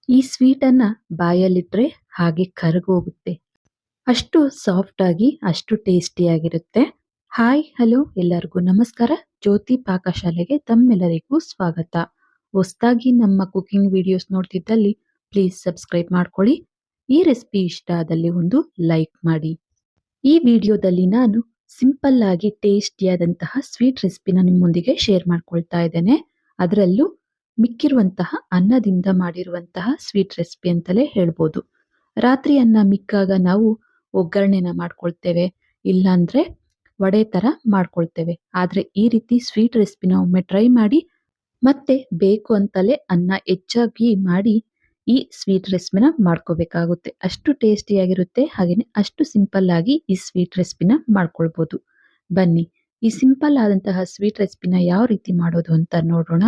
ಈ ಸ್ವೀಟನ್ನ ಬಾಯಲ್ಲಿಟ್ರೆ ಹಾಗೆ ಕರಗೋಗುತ್ತೆ. ಅಷ್ಟು ಸಾಫ್ಟ್ ಆಗಿ, ಅಷ್ಟು ಟೇಸ್ಟಿಯಾಗಿರುತ್ತೆ. ಹಾಯ್, ಹಲೋ ಎಲ್ಲರಿಗೂ ನಮಸ್ಕಾರ. ಜ್ಯೋತಿ ಪಾಕಶಾಲೆಗೆ ತಮ್ಮೆಲ್ಲರಿಗೂ ಸ್ವಾಗತ. ಹೊಸದಾಗಿ ನಮ್ಮ ಕುಕಿಂಗ್ ವಿಡಿಯೋಸ್ ನೋಡ್ತಿದ್ದಲ್ಲಿ ಪ್ಲೀಸ್ ಸಬ್ಸ್ಕ್ರೈಬ್ ಮಾಡ್ಕೊಳ್ಳಿ. ಈ ರೆಸಿಪಿ ಇಷ್ಟ ಆದಲ್ಲಿ ಒಂದು ಲೈಕ್ ಮಾಡಿ. ಈ ವಿಡಿಯೋದಲ್ಲಿ ನಾನು ಸಿಂಪಲ್ ಆಗಿ ಟೇಸ್ಟಿಯಾದಂತಹ ಸ್ವೀಟ್ ರೆಸಿಪಿನ ನಿಮ್ಮೊಂದಿಗೆ ಶೇರ್ ಮಾಡ್ಕೊಳ್ತಾ ಇದ್ದೇನೆ. ಅದರಲ್ಲೂ ಮಿಕ್ಕಿರುವಂತಹ ಅನ್ನದಿಂದ ಮಾಡಿರುವಂತಹ ಸ್ವೀಟ್ ರೆಸಿಪಿ ಅಂತಲೇ ಹೇಳ್ಬೋದು. ರಾತ್ರಿ ಅನ್ನ ಮಿಕ್ಕಾಗ ನಾವು ಒಗ್ಗರಣೆನ ಮಾಡ್ಕೊಳ್ತೇವೆ, ಇಲ್ಲಾಂದ್ರೆ ವಡೆ ತರ ಮಾಡ್ಕೊಳ್ತೇವೆ. ಆದ್ರೆ ಈ ರೀತಿ ಸ್ವೀಟ್ ರೆಸಿಪಿನ ಒಮ್ಮೆ ಟ್ರೈ ಮಾಡಿ. ಮತ್ತೆ ಬೇಕು ಅಂತಲೇ ಅನ್ನ ಹೆಚ್ಚಾಗಿ ಮಾಡಿ ಈ ಸ್ವೀಟ್ ರೆಸಿಪಿನ ಮಾಡ್ಕೋಬೇಕಾಗುತ್ತೆ. ಅಷ್ಟು ಟೇಸ್ಟಿಯಾಗಿರುತ್ತೆ, ಹಾಗೇನೆ ಅಷ್ಟು ಸಿಂಪಲ್ ಆಗಿ ಈ ಸ್ವೀಟ್ ರೆಸಿಪಿನ ಮಾಡ್ಕೊಳ್ಬೋದು. ಬನ್ನಿ ಈ ಸಿಂಪಲ್ ಆದಂತಹ ಸ್ವೀಟ್ ರೆಸಿಪಿನ ಯಾವ ರೀತಿ ಮಾಡೋದು ಅಂತ ನೋಡೋಣ.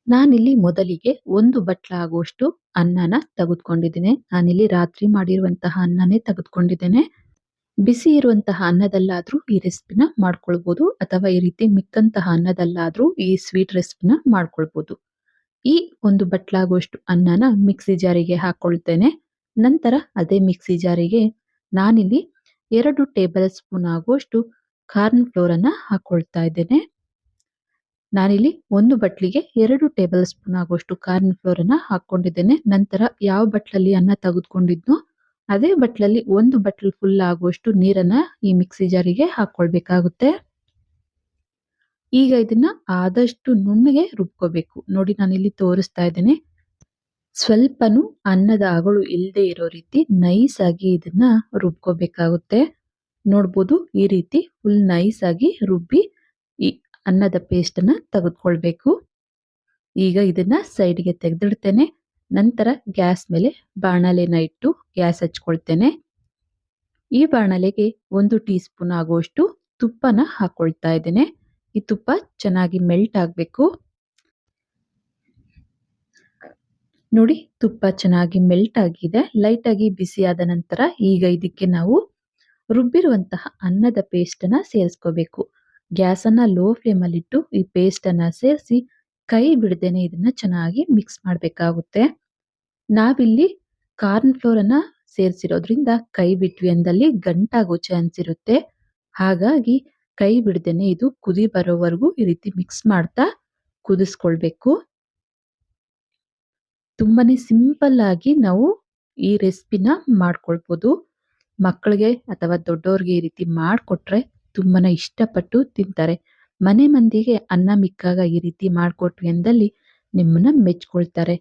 ನಾನಿಲ್ಲಿ ಮೊದಲಿಗೆ 1 ಬಟ್ಲ ಆಗುವಷ್ಟು ಅನ್ನನ ತೆಗೆದುಕೊಂಡಿದ್ದೇನೆ. ನಾನಿಲ್ಲಿ ರಾತ್ರಿ ಮಾಡಿರುವಂತಹ ಅನ್ನನೇ ತೆಗೆದುಕೊಂಡಿದ್ದೇನೆ. ಬಿಸಿ ಇರುವಂತಹ ಅನ್ನದಲ್ಲಾದ್ರೂ ಈ ರೆಸಿಪಿನ ಮಾಡ್ಕೊಳ್ಬೋದು, ಅಥವಾ ಈ ರೀತಿ ಮಿಕ್ಕಂತಹ ಅನ್ನದಲ್ಲಾದ್ರೂ ಈ ಸ್ವೀಟ್ ರೆಸಿಪಿನ ಮಾಡ್ಕೊಳ್ಬೋದು. ಈ 1 ಬಟ್ಲಾಗುವಷ್ಟು ಅನ್ನನ ಮಿಕ್ಸಿ ಜಾರಿಗೆ ಹಾಕೊಳ್ತೇನೆ. ನಂತರ ಅದೇ ಮಿಕ್ಸಿ ಜಾರಿಗೆ ನಾನಿಲ್ಲಿ 2 ಟೇಬಲ್ ಸ್ಪೂನ್ ಆಗುವಷ್ಟು ಕಾರ್ನ್ ಫ್ಲೋರ್ ಅನ್ನ ಹಾಕೊಳ್ತಾ ಇದ್ದೇನೆ. ನಾನಿಲ್ಲಿ 1 ಬಟ್ಲಿಗೆ 2 ಟೇಬಲ್ ಸ್ಪೂನ್ ಆಗುವಷ್ಟು ಕಾರ್ನ್ ಫ್ಲೋರ್ ಅನ್ನ ಹಾಕೊಂಡಿದ್ದೇನೆ. ನಂತರ ಯಾವ ಬಟ್ಲಲ್ಲಿ ಅನ್ನ ತೆಗೆದುಕೊಂಡಿದ್ನೋ ಅದೇ ಬಟ್ಲಲ್ಲಿ 1 ಬಟ್ಲ್ ಫುಲ್ ಆಗುವಷ್ಟು ನೀರನ್ನ ಈ ಮಿಕ್ಸಿ ಜಾರಿಗೆ ಹಾಕೊಳ್ಬೇಕಾಗುತ್ತೆ. ಈಗ ಇದನ್ನ ಆದಷ್ಟು ನುಣ್ಣಗೆ ರುಬ್ಕೋಬೇಕು. ನೋಡಿ, ನಾನಿಲ್ಲಿ ತೋರಿಸ್ತಾ ಇದ್ದೇನೆ. ಸ್ವಲ್ಪನೂ ಅನ್ನದ ಅಗಳು ಇಲ್ಲದೆ ಇರೋ ರೀತಿ ನೈಸ್ ಆಗಿ ಇದನ್ನ ರುಬ್ಕೋಬೇಕಾಗುತ್ತೆ. ನೋಡ್ಬೋದು, ಈ ರೀತಿ ಫುಲ್ ನೈಸ್ ಆಗಿ ರುಬ್ಬಿ ಈ ಅನ್ನದ ಪೇಸ್ಟ್ ಅನ್ನ ತೆಗೆದುಕೊಳ್ಬೇಕು. ಈಗ ಇದನ್ನ ಸೈಡ್ಗೆ ತೆಗೆದಿಡ್ತೇನೆ. ನಂತರ ಗ್ಯಾಸ್ ಮೇಲೆ ಬಾಣಲೆನ ಇಟ್ಟು ಗ್ಯಾಸ್ ಹಚ್ಕೊಳ್ತೇನೆ. ಈ ಬಾಣಲೆಗೆ 1 ಟೀ ಸ್ಪೂನ್ ಆಗುವಷ್ಟು ತುಪ್ಪನ ಹಾಕೊಳ್ತಾ ಇದ್ದೇನೆ. ಈ ತುಪ್ಪ ಚೆನ್ನಾಗಿ ಮೆಲ್ಟ್ ಆಗಬೇಕು. ನೋಡಿ, ತುಪ್ಪ ಚೆನ್ನಾಗಿ ಮೆಲ್ಟ್ ಆಗಿದೆ. ಲೈಟ್ ಆಗಿ ಬಿಸಿ ಆದ ನಂತರ ಈಗ ಇದಕ್ಕೆ ನಾವು ರುಬ್ಬಿರುವಂತಹ ಅನ್ನದ ಪೇಸ್ಟ್ ಅನ್ನ ಸೇರಿಸ್ಕೋಬೇಕು. ಗ್ಯಾಸ್ ಅನ್ನ ಲೋ ಫ್ಲೇಮ್ ಅಲ್ಲಿ ಇಟ್ಟು ಈ ಪೇಸ್ಟ್ ಅನ್ನ ಸೇರಿಸಿ ಕೈ ಬಿಡದೇನೆ ಇದನ್ನ ಚೆನ್ನಾಗಿ ಮಿಕ್ಸ್ ಮಾಡಬೇಕಾಗುತ್ತೆ. ನಾವಿಲ್ಲಿ ಕಾರ್ನ್ ಫ್ಲೋರ್ ಅನ್ನ ಸೇರಿಸಿರೋದ್ರಿಂದ ಕೈ ಬಿಟ್ವಿ ಅಂದಲ್ಲಿ ಗಂಟಾಗೋ ಚಾನ್ಸ್ ಇರುತ್ತೆ. ಹಾಗಾಗಿ ಕೈ ಬಿಡದೇನೆ ಇದು ಕುದಿ ಬರೋವರೆಗೂ ಈ ರೀತಿ ಮಿಕ್ಸ್ ಮಾಡ್ತಾ ಕುದಿಸ್ಕೊಳ್ಬೇಕು. ತುಂಬಾನೇ ಸಿಂಪಲ್ ಆಗಿ ನಾವು ಈ ರೆಸಿಪಿನ ಮಾಡ್ಕೊಳ್ಬೋದು. ಮಕ್ಕಳಿಗೆ ಅಥವಾ ದೊಡ್ಡವ್ರಿಗೆ ಈ ರೀತಿ ಮಾಡಿಕೊಟ್ರೆ ತುಂಬಾನೇ ಇಷ್ಟಪಟ್ಟು ತಿಂತಾರೆ. ಮನೆ ಮಂದಿಗೆ ಅನ್ನ ಮಿಕ್ಕಾಗ ಈ ರೀತಿ ಮಾಡಿಕೊಟ್ವಿ ಅಂದಲ್ಲಿ ನಿಮ್ಮನ್ನ ಮೆಚ್ಕೊಳ್ತಾರೆ.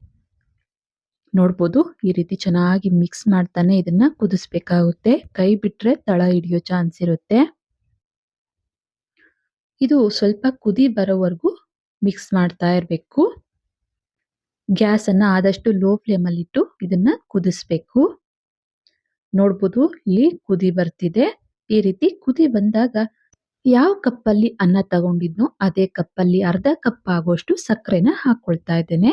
ನೋಡ್ಬೋದು, ಈ ರೀತಿ ಚೆನ್ನಾಗಿ ಮಿಕ್ಸ್ ಮಾಡ್ತಾನೆ ಇದನ್ನ ಕುದಿಸ್ಬೇಕಾಗುತ್ತೆ. ಕೈ ಬಿಟ್ರೆ ತಳ ಹಿಡಿಯೋ ಚಾನ್ಸ್ ಇರುತ್ತೆ. ಇದು ಸ್ವಲ್ಪ ಕುದಿ ಬರೋವರೆಗೂ ಮಿಕ್ಸ್ ಮಾಡ್ತಾ ಇರಬೇಕು. ಗ್ಯಾಸ್ ಅನ್ನ ಆದಷ್ಟು ಲೋ ಫ್ಲೇಮ್ ಅಲ್ಲಿ ಇಟ್ಟು ಇದನ್ನ ಕುದಿಸ್ಬೇಕು. ನೋಡ್ಬೋದು, ಇಲ್ಲಿ ಕುದಿ ಬರ್ತಿದೆ. ಈ ರೀತಿ ಕುದಿ ಬಂದಾಗ ಯಾವ ಕಪ್ಪಲ್ಲಿ ಅನ್ನ ತಗೊಂಡಿದ್ನೋ ಅದೇ ಕಪ್ಪಲ್ಲಿ ಅರ್ಧ ಕಪ್ ಆಗುವಷ್ಟು ಸಕ್ಕರೆನ ಹಾಕೊಳ್ತಾ ಇದ್ದೇನೆ.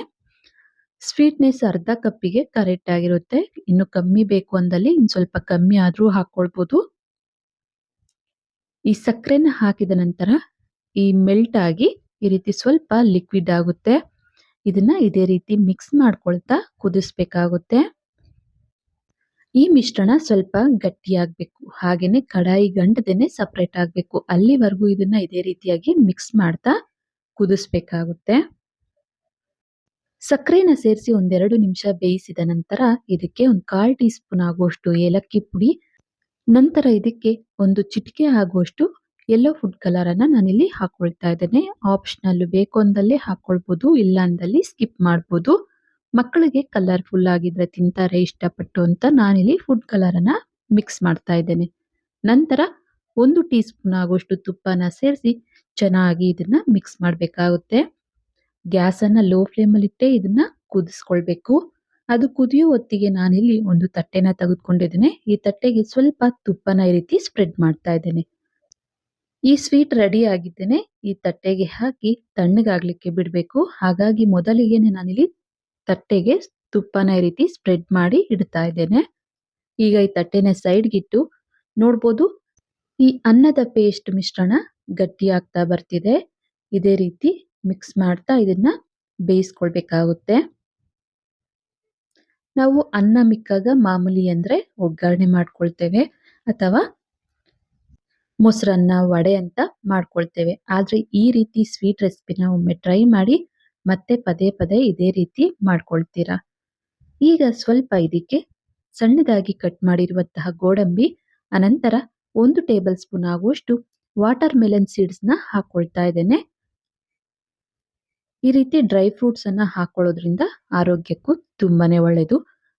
ಸ್ವೀಟ್ನೆಸ್ ಅರ್ಧ ಕಪ್ಪಿಗೆ ಕರೆಕ್ಟ್ ಆಗಿರುತ್ತೆ. ಇನ್ನು ಕಮ್ಮಿ ಬೇಕು ಅಂದಲ್ಲಿ ಇನ್ ಸ್ವಲ್ಪ ಕಮ್ಮಿ ಆದ್ರೂ ಹಾಕೊಳ್ಬೋದು. ಈ ಸಕ್ಕರೆನ ಹಾಕಿದ ನಂತರ ಈ ಮೆಲ್ಟ್ ಆಗಿ ಈ ರೀತಿ ಸ್ವಲ್ಪ ಲಿಕ್ವಿಡ್ ಆಗುತ್ತೆ. ಇದನ್ನ ಇದೇ ರೀತಿ ಮಿಕ್ಸ್ ಮಾಡ್ಕೊಳ್ತಾ ಕುದಿಸ್ಬೇಕಾಗುತ್ತೆ. ಈ ಮಿಶ್ರಣ ಸ್ವಲ್ಪ ಗಟ್ಟಿಯಾಗಬೇಕು, ಹಾಗೇನೆ ಕಡಾಯಿ ಗಂಟದೇನೆ ಸಪರೇಟ್ ಆಗಬೇಕು. ಅಲ್ಲಿವರೆಗೂ ಇದನ್ನ ಇದೇ ರೀತಿಯಾಗಿ ಮಿಕ್ಸ್ ಮಾಡ್ತಾ ಕುದಿಸ್ಬೇಕಾಗುತ್ತೆ. ಸಕ್ಕರೆನ ಸೇರಿಸಿ 1-2 ನಿಮಿಷ ಬೇಯಿಸಿದ ನಂತರ ಇದಕ್ಕೆ 1/4 ಟೀ ಸ್ಪೂನ್ ಆಗುವಷ್ಟು ಏಲಕ್ಕಿ ಪುಡಿ, ನಂತರ ಇದಕ್ಕೆ 1 ಚಿಟಿಕೆ ಆಗುವಷ್ಟು ಯೆಲ್ಲೋ ಫುಡ್ ಕಲರ್ ಅನ್ನ ನಾನಿಲ್ಲಿ ಹಾಕೊಳ್ತಾ ಇದ್ದೇನೆ. ಆಪ್ಷನಲ್, ಬೇಕು ಅಂದಲ್ಲಿ ಹಾಕೊಳ್ಬೋದು, ಇಲ್ಲ ಅಂದಲ್ಲಿ ಸ್ಕಿಪ್ ಮಾಡ್ಬೋದು. ಮಕ್ಕಳಿಗೆ ಕಲರ್ಫುಲ್ ಆಗಿದ್ರೆ ತಿಂತಾರೆ ಇಷ್ಟಪಟ್ಟು ಅಂತ ನಾನಿಲ್ಲಿ ಫುಡ್ ಕಲರ್ ಅನ್ನ ಮಿಕ್ಸ್ ಮಾಡ್ತಾ ಇದ್ದೇನೆ. ನಂತರ 1 ಟೀ ಸ್ಪೂನ್ ಆಗುವಷ್ಟು ತುಪ್ಪನ ಸೇರಿಸಿ ಚೆನ್ನಾಗಿ ಇದನ್ನ ಮಿಕ್ಸ್ ಮಾಡಬೇಕಾಗುತ್ತೆ. ಗ್ಯಾಸ್ ಅನ್ನ ಲೋ ಫ್ಲೇಮ್ ಅಲ್ಲಿ ಇಟ್ಟೆ ಇದನ್ನ ಕುದಿಸ್ಕೊಳ್ಬೇಕು. ಅದು ಕುದಿಯೋ ಹೊತ್ತಿಗೆ ನಾನಿಲ್ಲಿ ಒಂದು ತಟ್ಟೆನ ತೆಗೆದುಕೊಂಡಿದ್ದೇನೆ. ಈ ತಟ್ಟೆಗೆ ಸ್ವಲ್ಪ ತುಪ್ಪನ ಈ ರೀತಿ ಸ್ಪ್ರೆಡ್ ಮಾಡ್ತಾ ಇದ್ದೇನೆ. ಈ ಸ್ವೀಟ್ ರೆಡಿ ಆಗಿದ್ದೇನೆ ಈ ತಟ್ಟೆಗೆ ಹಾಕಿ ತಣ್ಣಗಾಗ್ಲಿಕ್ಕೆ ಬಿಡಬೇಕು. ಹಾಗಾಗಿ ಮೊದಲಿಗೆನೆ ನಾನಿಲ್ಲಿ ತಟ್ಟೆಗೆ ತುಪ್ಪನ ಈ ರೀತಿ ಸ್ಪ್ರೆಡ್ ಮಾಡಿ ಇಡ್ತಾ ಇದ್ದೇನೆ. ಈಗ ಈ ತಟ್ಟೆನ ಸೈಡ್ಗಿಟ್ಟು ನೋಡ್ಬೋದು, ಈ ಅನ್ನದ ಪೇಸ್ಟ್ ಮಿಶ್ರಣ ಗಟ್ಟಿ ಆಗ್ತಾ ಬರ್ತಿದೆ. ಇದೇ ರೀತಿ ಮಿಕ್ಸ್ ಮಾಡ್ತಾ ಇದನ್ನ ಬೇಯಿಸ್ಕೊಳ್ಬೇಕಾಗುತ್ತೆ. ನಾವು ಅನ್ನ ಮಿಕ್ಕಾಗ ಮಾಮೂಲಿ ಅಂದ್ರೆ ಒಗ್ಗರಣೆ ಮಾಡ್ಕೊಳ್ತೇವೆ ಅಥವಾ ಮೊಸರನ್ನ, ವಡೆ ಅಂತ ಮಾಡ್ಕೊಳ್ತೇವೆ. ಆದ್ರೆ ಈ ರೀತಿ ಸ್ವೀಟ್ ರೆಸಿಪಿನ ಒಮ್ಮೆ ಟ್ರೈ ಮಾಡಿ ಮತ್ತೆ ಪದೇ ಪದೇ ಇದೇ ರೀತಿ ಮಾಡ್ಕೊಳ್ತೀರಾ. ಈಗ ಸ್ವಲ್ಪ ಇದಕ್ಕೆ ಸಣ್ಣದಾಗಿ ಕಟ್ ಮಾಡಿರುವಂತಹ ಗೋಡಂಬಿ, ಅನಂತರ 1 ಟೇಬಲ್ ಸ್ಪೂನ್ ಆಗುವಷ್ಟು ವಾಟರ್ ಮೆಲನ್ ಸೀಡ್ಸ್ ನ ಹಾಕೊಳ್ತಾ ಇದ್ದೇನೆ. ಈ ರೀತಿ ಡ್ರೈ ಫ್ರೂಟ್ಸ್ ಅನ್ನ ಹಾಕೊಳ್ಳೋದ್ರಿಂದ ಆರೋಗ್ಯಕ್ಕೂ ತುಂಬಾನೇ ಒಳ್ಳೆಯದು.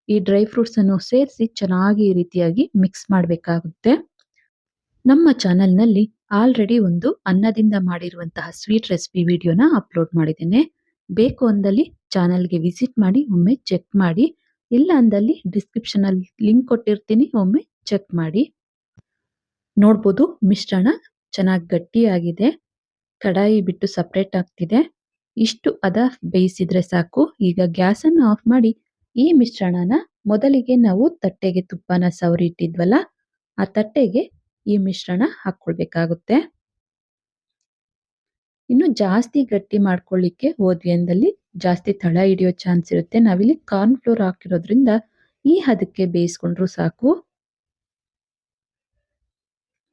ಈ ಡ್ರೈ ಫ್ರೂಟ್ಸ್ ಅನ್ನು ಸೇರಿಸಿ ಚೆನ್ನಾಗಿ ಈ ರೀತಿಯಾಗಿ ಮಿಕ್ಸ್ ಮಾಡಬೇಕಾಗುತ್ತೆ. ನಮ್ಮ ಚಾನೆಲ್ನಲ್ಲಿ ಆಲ್ರೆಡಿ ಒಂದು ಅನ್ನದಿಂದ ಮಾಡಿರುವಂತಹ ಸ್ವೀಟ್ ರೆಸಿಪಿ ವಿಡಿಯೋನ ಅಪ್ಲೋಡ್ ಮಾಡಿದ್ದೇನೆ. ಬೇಕು ಅಂದಲ್ಲಿ ಚಾನೆಲ್ಗೆ ವಿಸಿಟ್ ಮಾಡಿ ಒಮ್ಮೆ ಚೆಕ್ ಮಾಡಿ. ಇಲ್ಲ ಅಂದಲ್ಲಿ ಡಿಸ್ಕ್ರಿಪ್ಷನ್ ಅಲ್ಲಿ ಲಿಂಕ್ ಕೊಟ್ಟಿರ್ತೀನಿ, ಒಮ್ಮೆ ಚೆಕ್ ಮಾಡಿ. ನೋಡ್ಬೋದು ಮಿಶ್ರಣ ಚೆನ್ನಾಗಿ ಗಟ್ಟಿಯಾಗಿದೆ, ಕಡಾಯಿ ಬಿಟ್ಟು ಸಪರೇಟ್ ಆಗ್ತಿದೆ. ಇಷ್ಟು ಅದ ಬೇಯಿಸಿದ್ರೆ ಸಾಕು. ಈಗ ಗ್ಯಾಸ್ ಅನ್ನು ಆಫ್ ಮಾಡಿ ಈ ಮಿಶ್ರಣನ ಮೊದಲಿಗೆ ನಾವು ತಟ್ಟೆಗೆ ತುಪ್ಪನ ಸವರಿ ಇಟ್ಟಿದ್ವಲ್ಲ, ಆ ತಟ್ಟೆಗೆ ಈ ಮಿಶ್ರಣ ಹಾಕೊಳ್ಬೇಕಾಗುತ್ತೆ. ಇನ್ನು ಜಾಸ್ತಿ ಗಟ್ಟಿ ಮಾಡ್ಕೊಳ್ಳಿಕ್ಕೆ ಹೋದ್ವಿ ಅಂದಲ್ಲಿ ಜಾಸ್ತಿ ತಳ ಹಿಡಿಯೋ ಚಾನ್ಸ್ ಇರುತ್ತೆ. ನಾವಿಲ್ಲಿ ಕಾರ್ನ್ ಫ್ಲೋರ್ ಹಾಕಿರೋದ್ರಿಂದ ಈ ಹದಕ್ಕೆ ಬೇಯಿಸ್ಕೊಂಡ್ರು ಸಾಕು.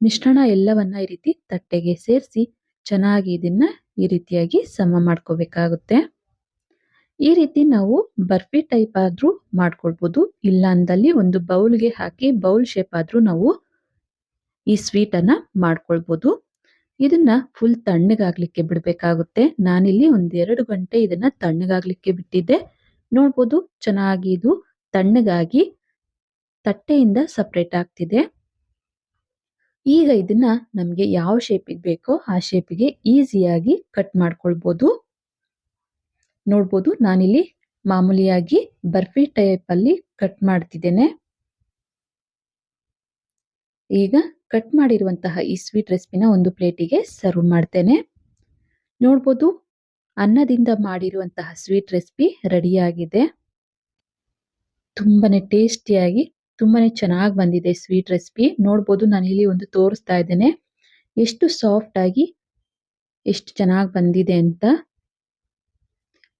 ಮಿಶ್ರಣ ಎಲ್ಲವನ್ನ ಈ ರೀತಿ ತಟ್ಟೆಗೆ ಸೇರಿಸಿ ಚೆನ್ನಾಗಿ ಇದನ್ನ ಈ ರೀತಿಯಾಗಿ ಸಮ ಮಾಡ್ಕೋಬೇಕಾಗುತ್ತೆ. ಈ ರೀತಿ ನಾವು ಬರ್ಫಿ ಟೈಪ್ ಆದ್ರೂ ಮಾಡ್ಕೊಳ್ಬಹುದು. ಇಲ್ಲ ಅಂದಲ್ಲಿ ಒಂದು ಬೌಲ್ಗೆ ಹಾಕಿ ಬೌಲ್ ಶೇಪ್ ಆದ್ರೂ ನಾವು ಈ ಸ್ವೀಟ್ ಅನ್ನ ಮಾಡ್ಕೊಳ್ಬಹುದು. ಇದನ್ನ ಫುಲ್ ತಣ್ಣಗಾಗ್ಲಿಕ್ಕೆ ಬಿಡ್ಬೇಕಾಗುತ್ತೆ. ನಾನಿಲ್ಲಿ ಒಂದ್ 2 ಗಂಟೆ ಇದನ್ನ ತಣ್ಣಗಾಗ್ಲಿಕ್ಕೆ ಬಿಟ್ಟಿದ್ದೆ. ನೋಡ್ಬೋದು ಚೆನ್ನಾಗಿ ಇದು ತಣ್ಣಗಾಗಿ ತಟ್ಟೆಯಿಂದ ಸಪರೇಟ್ ಆಗ್ತಿದೆ. ಈಗ ಇದನ್ನ ನಮ್ಗೆ ಯಾವ ಶೇಪಿಗೆ ಬೇಕೋ ಆ ಶೇಪಿಗೆ ಈಸಿಯಾಗಿ ಕಟ್ ಮಾಡ್ಕೊಳ್ಬಹುದು. ನೋಡ್ಬೋದು ನಾನಿಲ್ಲಿ ಮಾಮೂಲಿಯಾಗಿ ಬರ್ಫಿ ಟೈಪ್ ಅಲ್ಲಿ ಕಟ್ ಮಾಡ್ತಿದ್ದೇನೆ. ಈಗ ಕಟ್ ಮಾಡಿರುವಂತಹ ಈ ಸ್ವೀಟ್ ರೆಸಿಪಿನ ಒಂದು ಪ್ಲೇಟಿಗೆ ಸರ್ವ್ ಮಾಡ್ತೇನೆ. ನೋಡ್ಬೋದು ಅನ್ನದಿಂದ ಮಾಡಿರುವಂತಹ ಸ್ವೀಟ್ ರೆಸಿಪಿ ರೆಡಿಯಾಗಿದೆ. ತುಂಬಾನೇ ಟೇಸ್ಟಿಯಾಗಿ ತುಂಬಾನೇ ಚೆನ್ನಾಗಿ ಬಂದಿದೆ ಸ್ವೀಟ್ ರೆಸಿಪಿ. ನೋಡ್ಬೋದು ನಾನು ಇಲ್ಲಿ ಒಂದು ತೋರಿಸ್ತಾ ಇದ್ದೇನೆ ಎಷ್ಟು ಸಾಫ್ಟ್ ಆಗಿ ಎಷ್ಟು ಚೆನ್ನಾಗಿ ಬಂದಿದೆ ಅಂತ.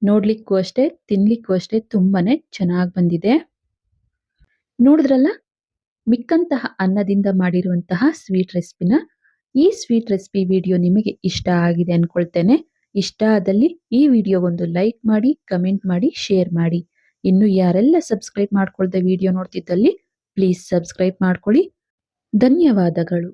ನೋಡ್ಲಿಕ್ಕೂ ಅಷ್ಟೇ ತಿನ್ಲಿಕ್ಕೂ ಅಷ್ಟೇ ತುಂಬಾನೇ ಚೆನ್ನಾಗಿ ಬಂದಿದೆ. ನೋಡಿದ್ರಲ್ಲ, ಮಿಕ್ಕಂತಹ ಅನ್ನದಿಂದ ಮಾಡಿರುವಂತಹ ಸ್ವೀಟ್ ರೆಸಿಪಿನ. ಈ ಸ್ವೀಟ್ ರೆಸಿಪಿ ವಿಡಿಯೋ ನಿಮಗೆ ಇಷ್ಟ ಆಗಿದೆ ಅನ್ಕೊಳ್ತೇನೆ. ಇಷ್ಟ ಆದಲ್ಲಿ ಈ ವಿಡಿಯೋಗೊಂದು ಲೈಕ್ ಮಾಡಿ, ಕಮೆಂಟ್ ಮಾಡಿ, ಶೇರ್ ಮಾಡಿ. ಇನ್ನು ಯಾರೆಲ್ಲ ಸಬ್ಸ್ಕ್ರೈಬ್ ಮಾಡ್ಕೊಳ್ದೆ ವಿಡಿಯೋ ನೋಡ್ತಿದ್ದಲ್ಲಿ ಪ್ಲೀಸ್ ಸಬ್ಸ್ಕ್ರೈಬ್ ಮಾಡ್ಕೊಳ್ಳಿ. ಧನ್ಯವಾದಗಳು.